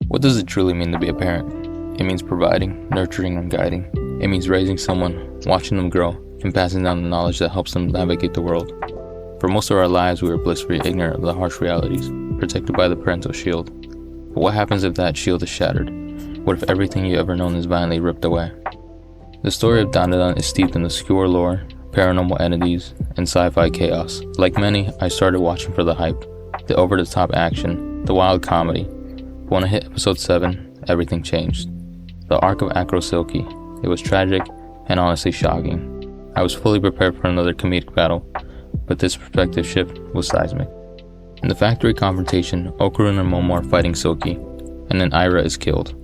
What does it truly mean to be a parent? It means providing, nurturing, and guiding. It means raising someone, watching them grow, and passing down the knowledge that helps them navigate the world. For most of our lives, we are blissfully ignorant of the harsh realities, protected by the parental shield. But what happens if that shield is shattered? What if everything you've ever known is violently ripped away? The story of Dandan is steeped in obscure lore, paranormal entities, and sci-fi chaos. Like many, I started watching for the hype, the over-the-top action, the wild comedy. But when I hit episode 7, everything changed. The arc of Acro Silki. It was tragic and honestly shocking. I was fully prepared for another comedic battle, but this perspective shift was seismic. In the factory confrontation, Okarun and Momo are fighting Silky, and then Ira is killed.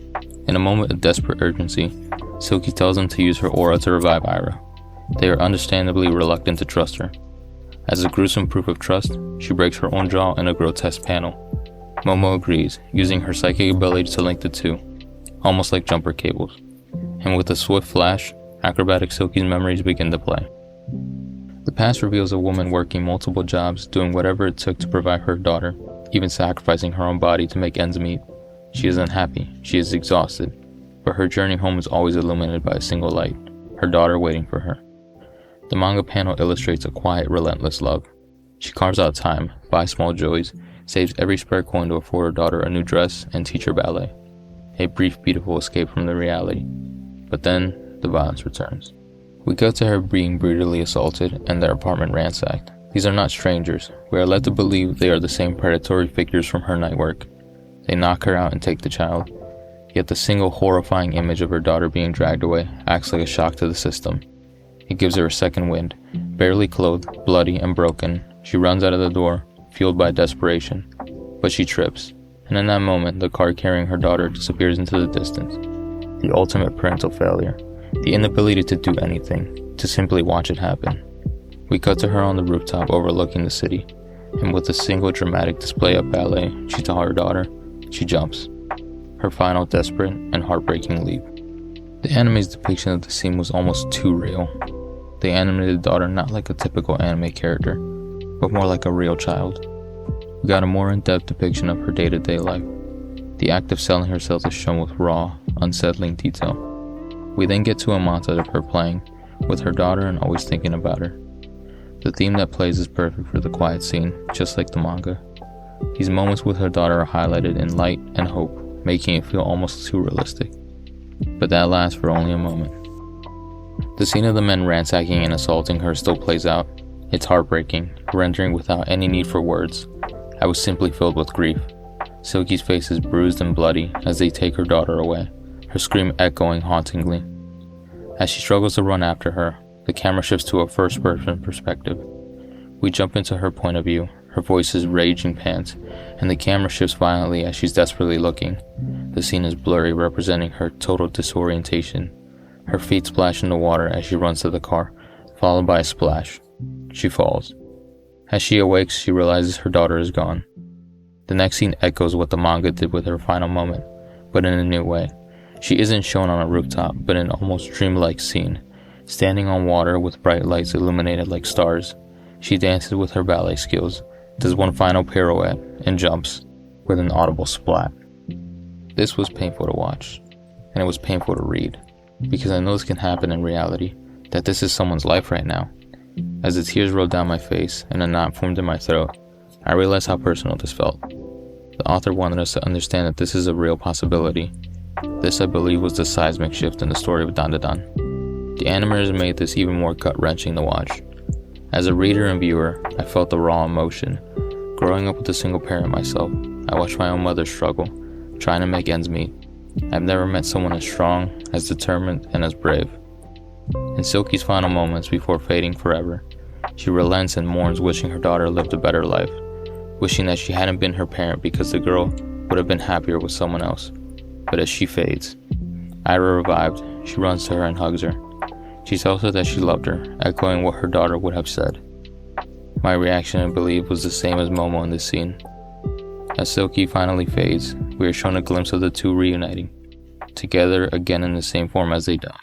In a moment of desperate urgency, Silky tells them to use her aura to revive Ira. They are understandably reluctant to trust her. As a gruesome proof of trust, she breaks her own jaw in a grotesque panel. Momo agrees, using her psychic ability to link the two, almost like jumper cables. And with a swift flash, Acrobatic Silky's memories begin to play. The past reveals a woman working multiple jobs, doing whatever it took to provide her daughter, even sacrificing her own body to make ends meet. She is unhappy, she is exhausted, but her journey home is always illuminated by a single light, her daughter waiting for her. The manga panel illustrates a quiet, relentless love. She carves out time, buys small joys, saves every spare coin to afford her daughter a new dress and teach her ballet. A brief, beautiful escape from the reality. But then, the violence returns. We go to her being brutally assaulted and their apartment ransacked. These are not strangers. We are led to believe they are the same predatory figures from her night work. They knock her out and take the child. Yet the single horrifying image of her daughter being dragged away acts like a shock to the system. It gives her a second wind. Barely clothed, bloody, and broken, she runs out of the door, fueled by desperation. But she trips, and in that moment, the car carrying her daughter disappears into the distance. The ultimate parental failure. The inability to do anything, to simply watch it happen. We cut to her on the rooftop overlooking the city, and with a single dramatic display of ballet she taught her daughter, she jumps. Her final desperate and heartbreaking leap. The anime's depiction of the scene was almost too real. They animated the daughter not like a typical anime character, but more like a real child. We got a more in-depth depiction of her day-to-day life. The act of selling herself is shown with raw, unsettling detail. We then get to a montage of her playing with her daughter and always thinking about her. The theme that plays is perfect for the quiet scene, just like the manga. These moments with her daughter are highlighted in light and hope, making it feel almost too realistic. But that lasts for only a moment. The scene of the men ransacking and assaulting her still plays out. It's heartbreaking, rendering without any need for words. I was simply filled with grief. Silky's face is bruised and bloody as they take her daughter away, her scream echoing hauntingly. As she struggles to run after her, the camera shifts to a first-person perspective. We jump into her point of view, her voice is raging pants, and the camera shifts violently as she's desperately looking. The scene is blurry, representing her total disorientation. Her feet splash in the water as she runs to the car, followed by a splash. She falls. As she awakes, she realizes her daughter is gone. The next scene echoes what the manga did with her final moment, but in a new way. She isn't shown on a rooftop, but in an almost dreamlike scene, standing on water with bright lights illuminated like stars. She dances with her ballet skills, does one final pirouette, and jumps, with an audible splat. This was painful to watch, and it was painful to read, because I know this can happen in reality, that this is someone's life right now. As the tears rolled down my face and a knot formed in my throat, I realized how personal this felt. The author wanted us to understand that this is a real possibility. This, I believe, was the seismic shift in the story of Dandan. The animators made this even more gut-wrenching to watch. As a reader and viewer, I felt the raw emotion. Growing up with a single parent myself, I watched my own mother struggle, trying to make ends meet. I've never met someone as strong, as determined, and as brave. In Silky's final moments before fading forever, she relents and mourns, wishing her daughter lived a better life, wishing that she hadn't been her parent because the girl would have been happier with someone else. But as she fades, Ira revived. She runs to her and hugs her. She tells her that she loved her, echoing what her daughter would have said. My reaction, I believe, was the same as Momo in this scene. As Silky finally fades, we are shown a glimpse of the two reuniting, together again in the same form as they died.